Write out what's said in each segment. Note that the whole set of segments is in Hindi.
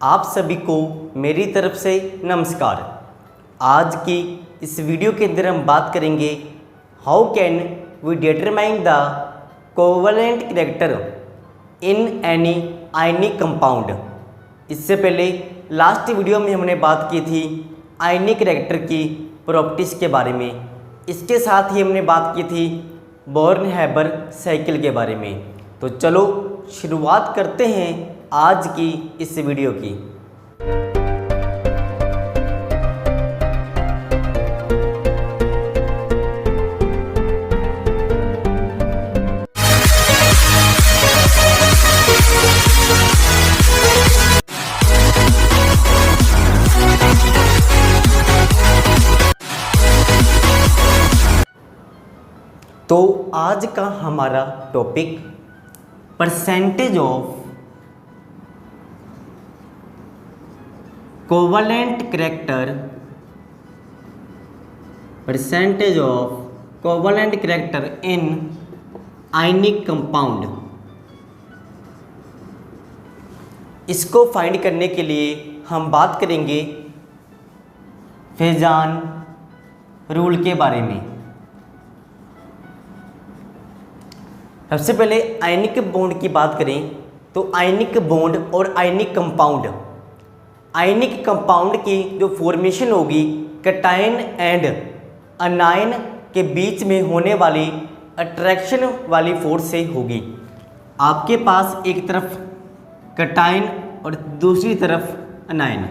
आप सभी को मेरी तरफ से नमस्कार। आज की इस वीडियो के अंदर हम बात करेंगे how can we determine the covalent character in any ionic compound. इससे पहले लास्ट वीडियो में हमने बात की थी आयनिक कैरेक्टर की प्रॉपर्टीज़ के बारे में। इसके साथ ही हमने बात की थी बॉर्न हैबर साइकिल के बारे में। तो चलो शुरुआत करते हैं आज की इस वीडियो की। तो आज का हमारा topic percentage of covalent character, percentage of covalent character in ionic compound. इसको फाइंड करने के लिए हम बात करेंगे फेजान रूल के बारे में। सबसे पहले आयनिक बॉन्ड की बात करें तो आयनिक बॉन्ड और आयनिक कंपाउंड की जो फॉर्मेशन होगी कैटायन एंड अनायन के बीच में होने वाली अट्रैक्शन वाली फोर्स से होगी। आपके पास एक तरफ कैटायन और दूसरी तरफ अनायन,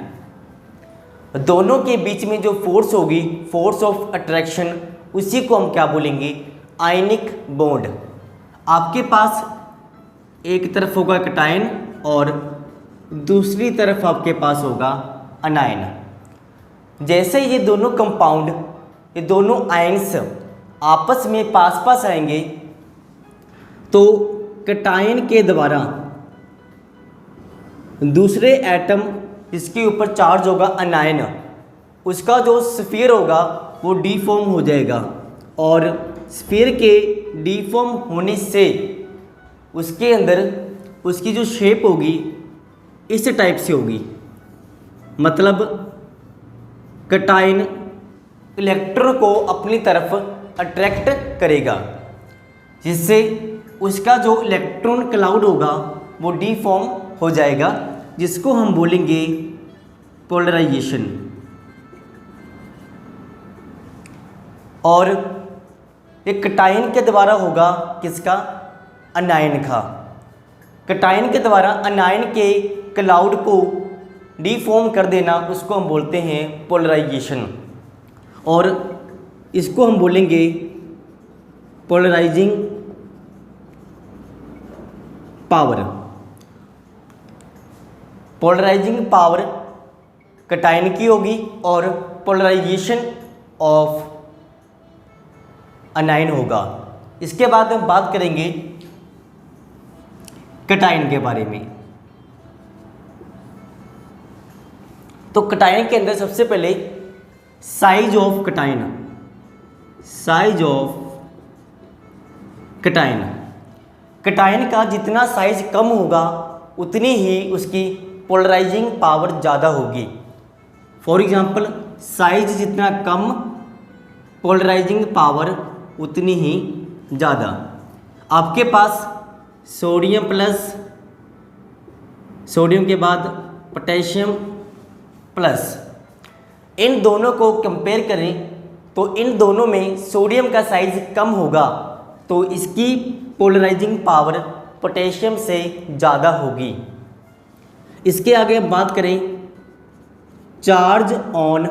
दोनों के बीच में जो फोर्स होगी, फोर्स ऑफ अट्रैक्शन, उसी को हम क्या बोलेंगे? Ionic bond. आपके पास एक तरफ होगा कैटायन और दूसरी तरफ आपके पास होगा अनायन। जैसे ये दोनों कंपाउंड, ये दोनों आयन्स आपस में पास आएंगे तो कैटायन के द्वारा दूसरे एटम जिसके ऊपर चार्ज होगा अनायन, उसका जो स्फीयर होगा वो डीफॉर्म हो जाएगा और स्फीयर के डीफॉर्म होने से उसके अंदर उसकी जो शेप होगी इस टाइप से होगी। मतलब कैटायन इलेक्ट्रॉन को अपनी तरफ अट्रैक्ट करेगा, जिससे उसका जो इलेक्ट्रॉन क्लाउड होगा वो डीफॉर्म हो जाएगा, जिसको हम बोलेंगे पोलराइजेशन। और एक कैटायन के द्वारा होगा किसका? अनायन का। कैटायन के द्वारा अनायन के क्लाउड को डीफॉर्म कर देना, उसको हम बोलते हैं पोलराइजेशन। और इसको हम बोलेंगे polarising power. Polarising power cation की होगी और पोलराइजेशन ऑफ अनायन होगा। इसके बाद हम बात करेंगे कैटायन के बारे में। तो कैटायन के अंदर सबसे पहले size of cation, size of cation. Cation का जितना साइज कम होगा उतनी ही उसकी पोलराइजिंग पावर ज़्यादा होगी। फॉर एग्जांपल, साइज जितना कम, पोलराइजिंग पावर उतनी ही ज़्यादा। आपके पास सोडियम प्लस, सोडियम के बाद पोटेशियम प्लस, इन दोनों को कंपेयर करें तो इन दोनों में सोडियम का साइज कम होगा तो इसकी पोलराइजिंग पावर पोटेशियम से ज़्यादा होगी। इसके आगे हम बात करें चार्ज ऑन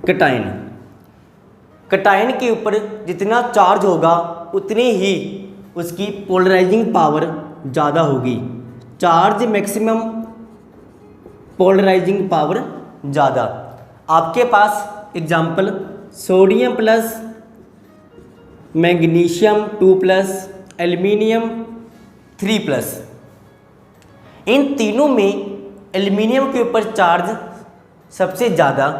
कैटायन। कैटायन के ऊपर जितना चार्ज होगा उतनी ही उसकी पोलराइजिंग पावर ज़्यादा होगी। चार्ज मैक्सिमम, पोलराइजिंग पावर ज़्यादा। आपके पास example sodium plus magnesium 2 plus, aluminium 3 plus. इन तीनों में एल्युमिनियम के ऊपर चार्ज सबसे ज़्यादा,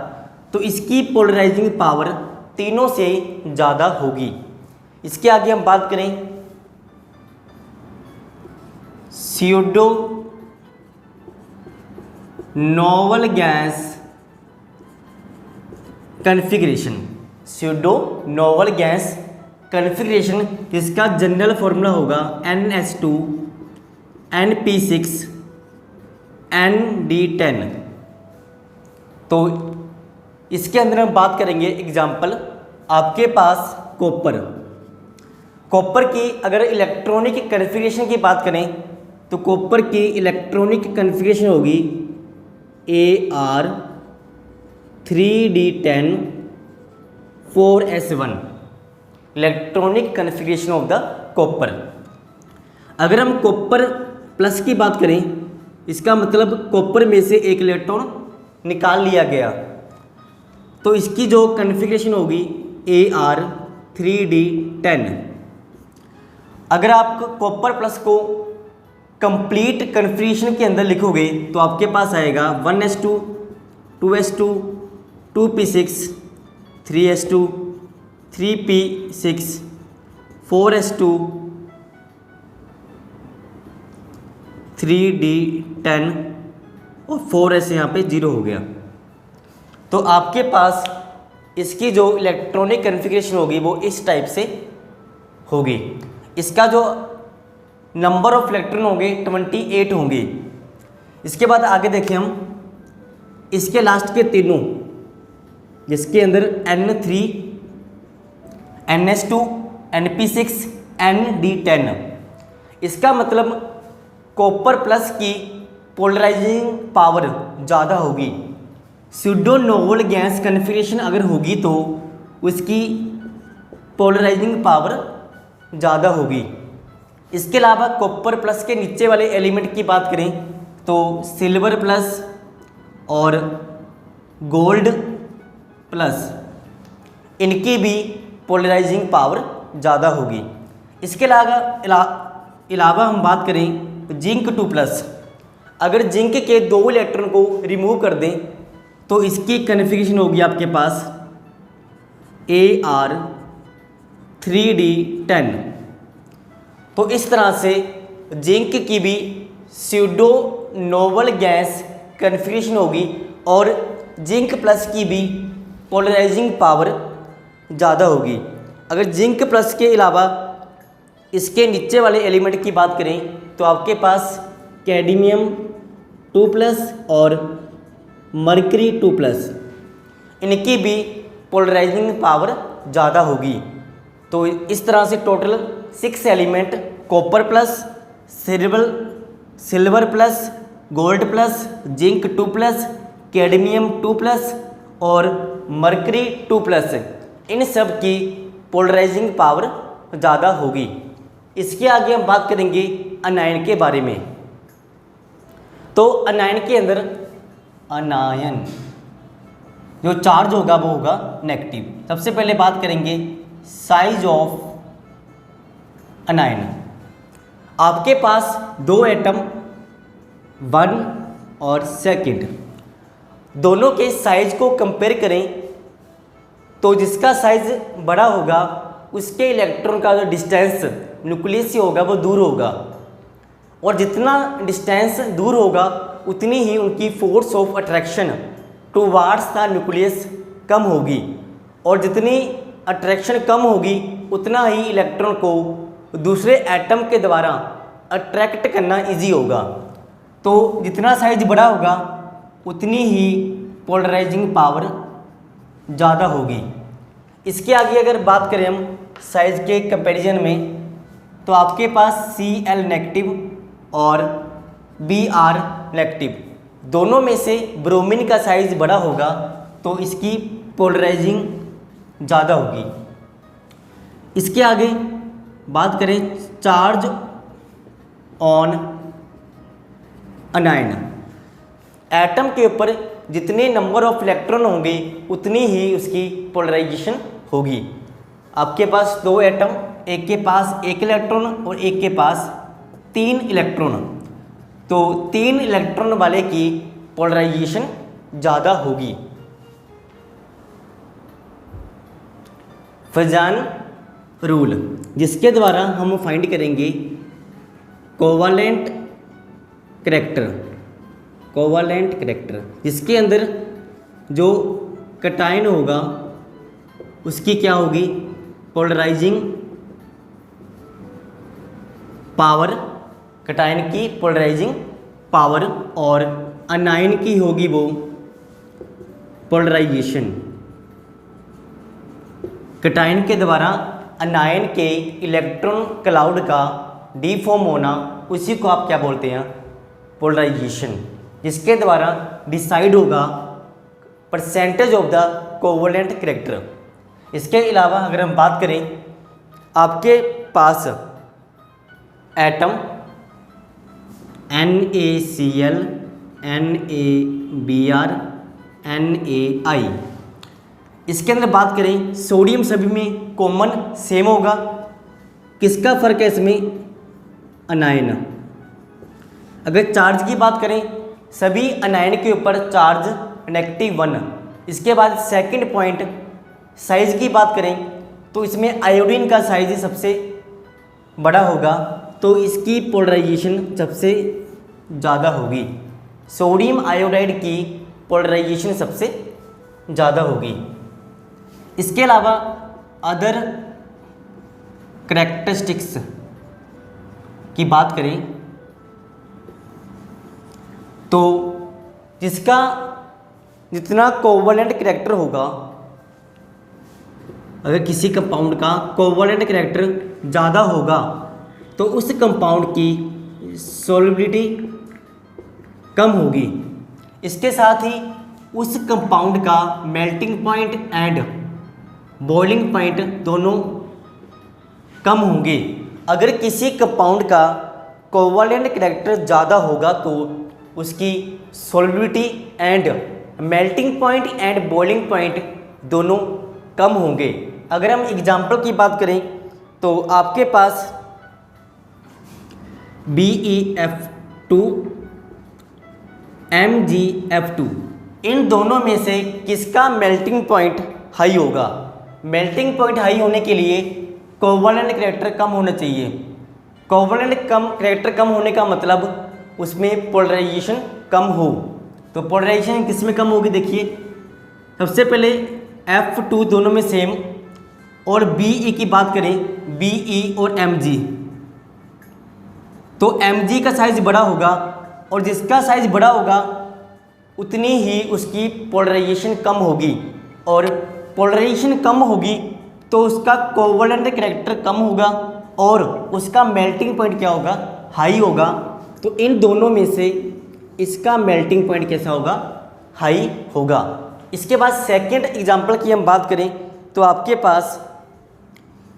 तो इसकी पोलराइजिंग पावर तीनों से ज़्यादा होगी। इसके आगे हम बात करें pseudo noble gas configuration, pseudo noble gas configuration, जिसका जनरल फॉर्मूला होगा NH2 NP6 ND10। तो इसके अंदर हम बात करेंगे एग्जाम्पल, आपके पास कॉपर की अगर इलेक्ट्रॉनिक कन्फिग्रेशन की बात करें तो कॉपर की इलेक्ट्रॉनिक कन्फिग्रेशन होगी Ar3D10 4s1, electronic configuration of the copper. अगर हम कॉपर प्लस की बात करें, इसका मतलब कॉपर में से एक इलेक्ट्रॉन निकाल लिया गया, तो इसकी जो कन्फिग्रेशन होगी Ar3D10। अगर आप कॉपर प्लस को कंप्लीट कन्फिग्रेशन के अंदर लिखोगे तो आपके पास आएगा 1s2 2s2 2p6 3s2 3p6 4s2 3d10 और 4s यहाँ पे 0 हो गया। तो आपके पास इसकी जो इलेक्ट्रॉनिक कन्फिग्रेशन होगी वो इस टाइप से होगी। इसका जो नंबर ऑफ इलेक्ट्रॉन होंगे 28 होंगे। इसके बाद आगे देखें हम, इसके लास्ट के तीनों, जिसके अंदर N3 NH2 NP6 ND10, इसका मतलब कॉपर प्लस की पोलराइजिंग पावर ज़्यादा होगी। स्यूडो नोबल गैस कन्फिग्रेशन अगर होगी तो उसकी पोलराइजिंग पावर ज़्यादा होगी। इसके अलावा कॉपर प्लस के नीचे वाले एलिमेंट की बात करें तो सिल्वर प्लस और गोल्ड प्लस, इनकी भी पोलराइजिंग पावर ज़्यादा होगी। इसके अलावा हम बात करें जिंक 2+, अगर जिंक के 2 इलेक्ट्रॉन को रिमूव कर दें तो इसकी कन्फिग्रेशन होगी आपके पास Ar3D10। तो इस तरह से जिंक की भी स्यूडो नोबल गैस कन्फिग्रेशन होगी और जिंक प्लस की भी पोलराइजिंग पावर ज़्यादा होगी। अगर जिंक प्लस के अलावा इसके नीचे वाले एलिमेंट की बात करें तो आपके पास कैडमियम 2+ और मरकरी 2+, इनकी भी पोलराइजिंग पावर ज़्यादा होगी। तो इस तरह से total 6 element copper plus, silver plus, gold plus, zinc 2+, cadmium 2+ और मरकरी 2+, इन सब की पोलराइजिंग पावर ज़्यादा होगी। इसके आगे हम बात करेंगे अनायन के बारे में। तो अनायन के अंदर अनायन जो चार्ज होगा वो होगा नेगेटिव। सबसे पहले बात करेंगे साइज ऑफ अनायन। आपके पास 2 एटम 1 और 2, दोनों के साइज को कंपेयर करें तो जिसका साइज बड़ा होगा उसके इलेक्ट्रॉन का जो डिस्टेंस न्यूक्लियस से होगा वो दूर होगा, और जितना डिस्टेंस दूर होगा उतनी ही उनकी force of attraction towards the nucleus कम होगी, और जितनी अट्रैक्शन कम होगी उतना ही इलेक्ट्रॉन को दूसरे एटम के द्वारा अट्रैक्ट करना इजी होगा। तो जितना साइज बड़ा होगा उतनी ही पोलराइजिंग पावर ज़्यादा होगी। इसके आगे अगर बात करें हम साइज के कंपैरिजन में तो आपके पास Cl नेगेटिव और Br नेगेटिव, दोनों में से ब्रोमीन का साइज बड़ा होगा तो इसकी पोलराइजिंग ज़्यादा होगी। इसके आगे बात करें चार्ज ऑन अनायन। एटम के ऊपर जितने नंबर ऑफ इलेक्ट्रॉन होंगे उतनी ही उसकी पोलराइजेशन होगी। आपके पास 2 एटम, एक के पास 1 इलेक्ट्रॉन और एक के पास 3 इलेक्ट्रॉन, तो 3 इलेक्ट्रॉन वाले की पोलराइजेशन ज़्यादा होगी। फजान रूल, जिसके द्वारा हम फाइंड करेंगे कोवालेंट करैक्टर। कोवलेंट कैरेक्टर, जिसके अंदर जो कैटायन होगा उसकी क्या होगी, पोलराइजिंग पावर, कैटायन की पोलराइजिंग पावर, और अनायन की होगी वो पोलराइजेशन। कैटायन के द्वारा अनायन के इलेक्ट्रॉन क्लाउड का डीफॉर्म होना, उसी को आप क्या बोलते हैं, पोलराइजेशन, जिसके द्वारा डिसाइड होगा percentage of the covalent character. इसके अलावा अगर हम बात करें, आपके पास एटम NaCl, NaBr, Na, इसके अंदर बात करें सोडियम सभी में कॉमन सेम होगा, किसका फर्क है इसमें, अनायन। अगर चार्ज की बात करें, सभी अनायन के ऊपर चार्ज -1। इसके बाद सेकंड पॉइंट साइज की बात करें तो इसमें आयोडीन का साइज सबसे बड़ा होगा, तो इसकी पोलराइजेशन सबसे ज़्यादा होगी। सोडियम आयोडाइड की पोलराइजेशन सबसे ज़्यादा होगी। इसके अलावा अदर करैक्टरिस्टिक्स की बात करें तो जिसका जितना कोवलेंट कैरेक्टर होगा, अगर किसी कंपाउंड का कोवलेंट कैरेक्टर ज़्यादा होगा तो उस कंपाउंड की सॉल्युबिलिटी कम होगी। इसके साथ ही उस कंपाउंड का melting point and boiling point दोनों कम होंगे। अगर किसी कंपाउंड का कोवलेंट कैरेक्टर ज़्यादा होगा तो उसकी solubility and melting point and boiling point दोनों कम होंगे। अगर हम एग्जाम्पल की बात करें तो आपके पास BeF2 MgF2, इन दोनों में से किसका मेल्टिंग पॉइंट हाई होगा। मेल्टिंग पॉइंट हाई होने के लिए कोवलेंट कैरेक्टर कम होना चाहिए। कोवलेंट कैरेक्टर कम होने का मतलब उसमें पोलराइजेशन कम हो। तो पोलराइजेशन किस में कम होगी, देखिए सबसे पहले F2 दोनों में सेम, और Be की बात करें Be और Mg, तो Mg का साइज बड़ा होगा, और जिसका साइज बड़ा होगा उतनी ही उसकी पोलराइजेशन कम होगी, और पोलराइजेशन कम होगी तो उसका कोवलेंट कैरेक्टर कम होगा और उसका मेल्टिंग पॉइंट क्या होगा, हाई होगा। तो इन दोनों में से इसका मेल्टिंग पॉइंट कैसा होगा, हाई होगा। इसके बाद सेकंड एग्जांपल की हम बात करें तो आपके पास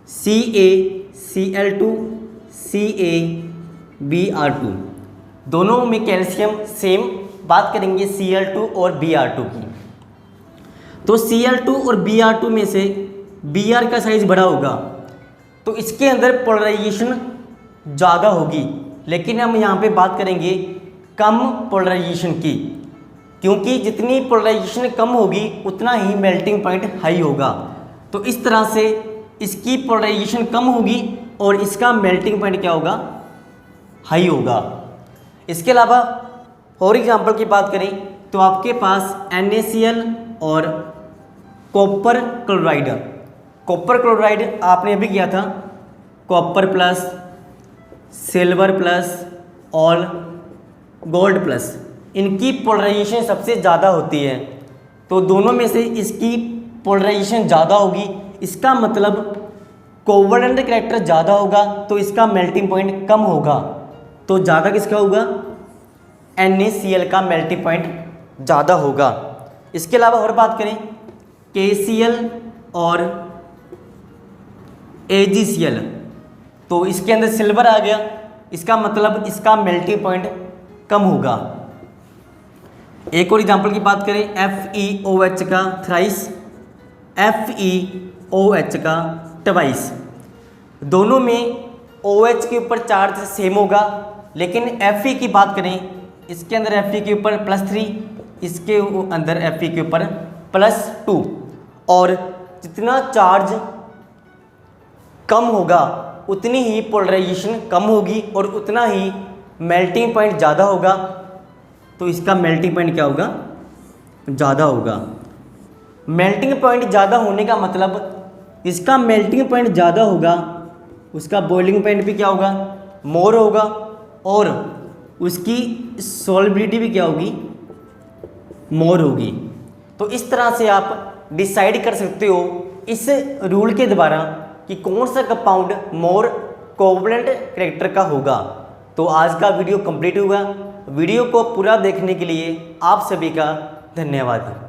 CaCl2 CaBr2, दोनों में कैल्शियम सेम, बात करेंगे Cl2 और Br2 की। तो Cl2 और Br2 में से Br का साइज बड़ा होगा तो इसके अंदर पोलराइजेशन ज़्यादा होगी, लेकिन हम यहाँ पे बात करेंगे कम पोलराइजेशन की, क्योंकि जितनी पोलराइजेशन कम होगी उतना ही मेल्टिंग पॉइंट हाई होगा। तो इस तरह से इसकी पोलराइजेशन कम होगी और इसका मेल्टिंग पॉइंट क्या होगा, हाई होगा। इसके अलावा और एग्जांपल की बात करें तो आपके पास NaCl और कॉपर क्लोराइड। कॉपर क्लोराइड आपने अभी किया था, कॉपर प्लस सिल्वर प्लस और गोल्ड प्लस, इनकी पोलराइजेशन सबसे ज़्यादा होती है। तो दोनों में से इसकी पोलराइजेशन ज़्यादा होगी, इसका मतलब कोवलेंट कैरेक्टर ज़्यादा होगा तो इसका मेल्टिंग पॉइंट कम होगा। तो ज़्यादा किसका होगा, NaCl का मेल्टिंग पॉइंट ज़्यादा होगा। इसके अलावा और बात करें KCl और AgCl, तो इसके अंदर सिल्वर आ गया, इसका मतलब इसका मेल्टिंग पॉइंट कम होगा। एक और एग्जांपल की बात करें FeOH का थ्राइस, FeOH का ट्वाइस, दोनों में OH के ऊपर चार्ज सेम होगा, लेकिन Fe की बात करें इसके अंदर Fe के ऊपर +3, इसके अंदर Fe के ऊपर +2, और जितना चार्ज कम होगा उतनी ही पोलराइजेशन कम होगी और उतना ही मेल्टिंग पॉइंट ज़्यादा होगा। तो इसका मेल्टिंग पॉइंट क्या होगा, ज़्यादा होगा। मेल्टिंग पॉइंट ज़्यादा होने का मतलब इसका मेल्टिंग पॉइंट ज़्यादा होगा, उसका बॉइलिंग पॉइंट भी क्या होगा, मोर होगा, और उसकी सॉल्युबिलिटी भी क्या होगी, मोर होगी। तो इस तरह से आप डिसाइड कर सकते हो इस रूल के द्वारा कि कौन सा कंपाउंड मोर कोवलेंट कैरेक्टर का होगा। तो आज का वीडियो कंप्लीट हुआ। वीडियो को पूरा देखने के लिए आप सभी का धन्यवाद।